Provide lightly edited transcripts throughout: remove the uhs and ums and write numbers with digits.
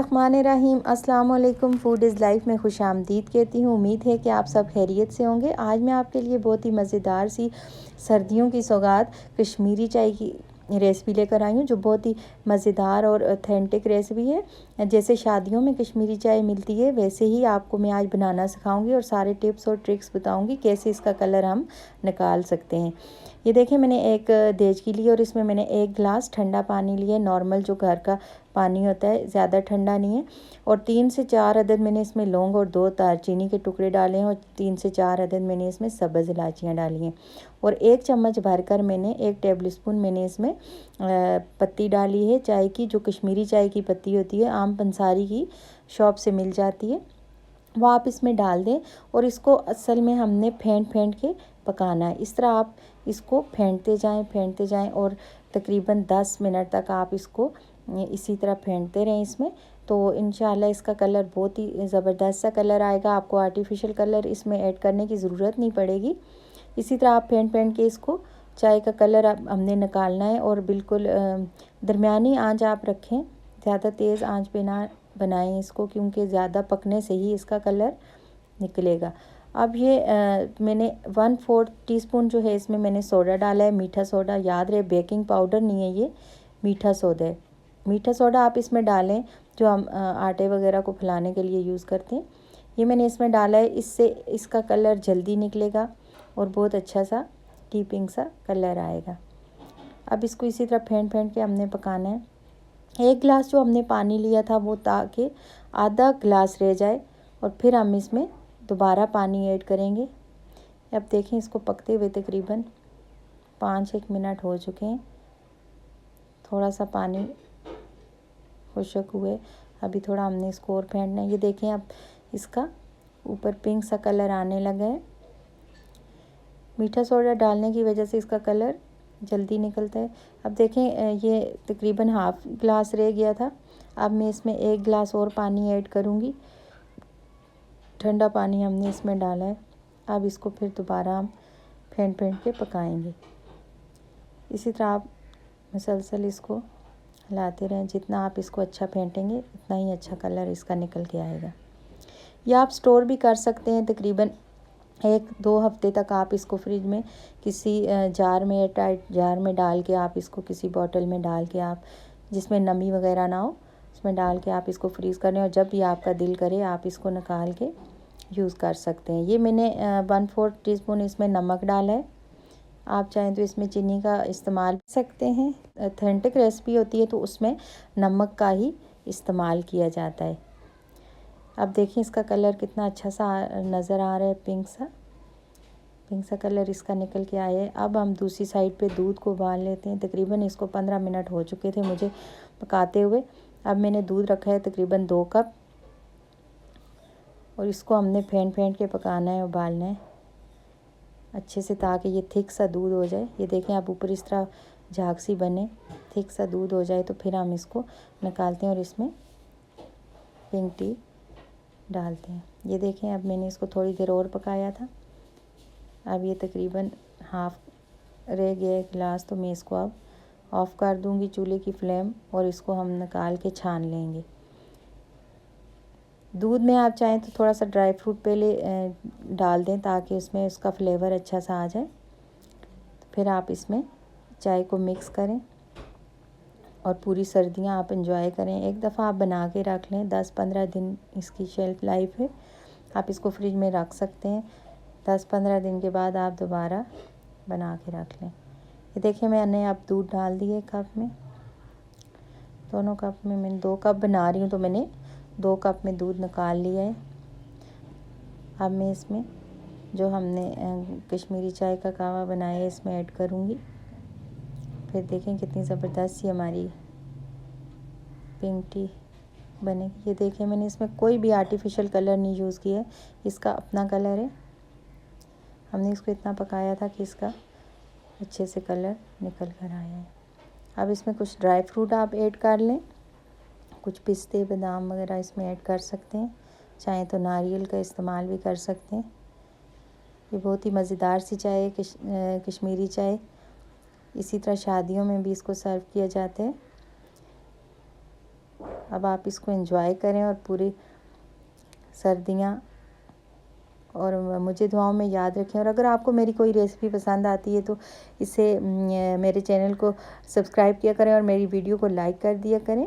बिस्मिल्लाहिर्रहमानिर्रहीम। अस्सलाम वालेकुम। फूड इज़ लाइफ में खुश आमदीद कहती हूँ। उम्मीद है कि आप सब खैरियत से होंगे। आज मैं आपके लिए बहुत ही मज़ेदार सी सर्दियों की सौगात कश्मीरी चाय की रेसिपी लेकर आई हूँ, जो बहुत ही मज़ेदार और ऑथेंटिक रेसिपी है। जैसे शादियों में कश्मीरी चाय मिलती है, वैसे ही आपको मैं आज बनाना सिखाऊंगी और सारे टिप्स और ट्रिक्स बताऊंगी कैसे इसका कलर हम निकाल सकते हैं। ये देखें, मैंने एक देचकी ली और इसमें मैंने 1 गिलास ठंडा पानी लिया, नॉर्मल जो घर का पानी होता है, ज़्यादा ठंडा नहीं है। और 3 से 4 अदद मैंने इसमें लौंग और 2 दालचीनी के टुकड़े डाले हैं और 3 से 4 अदद मैंने इसमें सब्ज़ इलायचियाँ डाली हैं। और 1 चम्मच भरकर मैंने 1 टेबल स्पून मैंने इसमें पत्ती डाली है चाय की, जो कश्मीरी चाय की पत्ती होती है, आम पंसारी की शॉप से मिल जाती है, वो आप इसमें डाल दें। और इसको असल में हमने फेंट के पकाना है। इस तरह आप इसको फेंटते जाएं और तकरीबन 10 मिनट तक आप इसको इसी तरह फेंटते रहें इसमें। तो इंशाल्लाह इसका कलर बहुत ही ज़बरदस्त सा कलर आएगा। आपको आर्टिफिशियल कलर इसमें ऐड करने की ज़रूरत नहीं पड़ेगी। इसी तरह आप फेंट के इसको चाय का कलर हमने निकालना है। और बिल्कुल दरमियानी आंच आप रखें, ज़्यादा तेज़ आंच पे ना बनाएं इसको, क्योंकि ज़्यादा पकने से ही इसका कलर निकलेगा। अब ये मैंने 1/4 टीस्पून जो है इसमें मैंने सोडा डाला है, मीठा सोडा। याद रहे, बेकिंग पाउडर नहीं है ये, मीठा सोडा है। मीठा सोडा आप इसमें डालें जो हम आटे वगैरह को फैलाने के लिए यूज़ करते हैं। ये मैंने इसमें डाला है, इससे इसका कलर जल्दी निकलेगा और बहुत अच्छा सा कीपिंग सा कलर आएगा। अब इसको इसी तरह फेंट के हमने पकाना है। 1 गिलास जो हमने पानी लिया था वो ताकि आधा गिलास रह जाए, और फिर हम इसमें दोबारा पानी ऐड करेंगे। अब देखें, इसको पकते हुए तकरीबन 5-1 मिनट हो चुके हैं। थोड़ा सा पानी खुश्क हुए, अभी थोड़ा हमने इसको और फेंटना है। ये देखें, अब इसका ऊपर पिंक सा कलर आने लगा है। मीठा सोडा डालने की वजह से इसका कलर जल्दी निकलता है। अब देखें, ये तकरीबन हाफ़ गिलास रह गया था। अब मैं इसमें 1 गिलास और पानी ऐड करूँगी। ठंडा पानी हमने इसमें डाला है। अब इसको फिर दोबारा हम फेंट के पकाएंगे। इसी तरह आप मुसलसल इसको हिलाते रहें। जितना आप इसको अच्छा फेंटेंगे उतना ही अच्छा कलर इसका निकल के आएगा। या आप स्टोर भी कर सकते हैं, तकरीबन 1-2 हफ्ते तक आप इसको फ्रिज में किसी जार में, टाइट जार में डाल के, आप इसको किसी बोतल में डाल के, आप जिसमें नमी वगैरह ना हो उसमें डाल के आप इसको फ्रीज़ करें, और जब भी आपका दिल करे आप इसको निकाल के यूज़ कर सकते हैं। ये मैंने 1/4 टीस्पून इसमें नमक डाला है। आप चाहें तो इसमें चीनी का इस्तेमाल कर सकते हैं। ऑथेंटिक रेसिपी होती है तो उसमें नमक का ही इस्तेमाल किया जाता है। अब देखिए, इसका कलर कितना अच्छा सा नज़र आ रहा है, पिंक सा कलर इसका निकल के आया है। अब हम दूसरी साइड पे दूध को उबाल लेते हैं। तकरीबन इसको 15 मिनट हो चुके थे मुझे पकाते हुए। अब मैंने दूध रखा है तकरीबन 2 कप, और इसको हमने फेंट के पकाना है, उबालना है अच्छे से, ताकि ये थिक सा दूध हो जाए। ये देखें, आप ऊपर इस तरह झाग सी बने, थिक सा दूध हो जाए तो फिर हम इसको निकालते हैं और इसमें पिंक टी डालते हैं। ये देखें, अब मैंने इसको थोड़ी देर और पकाया था। अब ये तकरीबन हाफ़ रह गया 1 गिलास, तो मैं इसको अब ऑफ़ कर दूंगी चूल्हे की फ्लेम, और इसको हम निकाल के छान लेंगे। दूध में आप चाहें तो थोड़ा सा ड्राई फ्रूट पहले डाल दें, ताकि उसमें उसका फ्लेवर अच्छा सा आ जाए। फिर आप इसमें चाय को मिक्स करें और पूरी सर्दियां आप इंजॉय करें। एक दफ़ा आप बना के रख लें, 10-15 दिन इसकी शेल्फ़ लाइफ है। आप इसको फ्रिज में रख सकते हैं। 10-15 दिन के बाद आप दोबारा बना के रख लें। ये देखिए, मैंने अब दूध डाल दिए कप में। दोनों कप में मैंने 2 कप बना रही हूँ, तो मैंने 2 कप में दूध निकाल लिया है। अब मैं इसमें जो हमने कश्मीरी चाय का कावा बनाया है इसमें ऐड करूँगी। फिर देखें कितनी ज़बरदस्त सी हमारी पिंक टी बनेगी। ये देखें, मैंने इसमें कोई भी आर्टिफिशियल कलर नहीं यूज़ किया है, इसका अपना कलर है। हमने इसको इतना पकाया था कि इसका अच्छे से कलर निकल कर आया है। अब इसमें कुछ ड्राई फ्रूट आप ऐड कर लें, कुछ पिस्ते, बादाम वगैरह इसमें ऐड कर सकते हैं। चाहें तो नारियल का इस्तेमाल भी कर सकते हैं। ये बहुत ही मज़ेदार सी चाय है, कश्मीरी चाय। इसी तरह शादियों में भी इसको सर्व किया जाता है। अब आप इसको एंजॉय करें और पूरी सर्दियाँ और मुझे दुआओं में याद रखें। और अगर आपको मेरी कोई रेसिपी पसंद आती है तो इसे मेरे चैनल को सब्सक्राइब किया करें और मेरी वीडियो को लाइक कर दिया करें।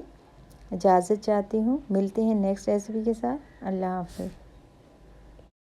इजाज़त चाहती हूँ, मिलते हैं नेक्स्ट रेसिपी के साथ। अल्लाह हाफ़िज़।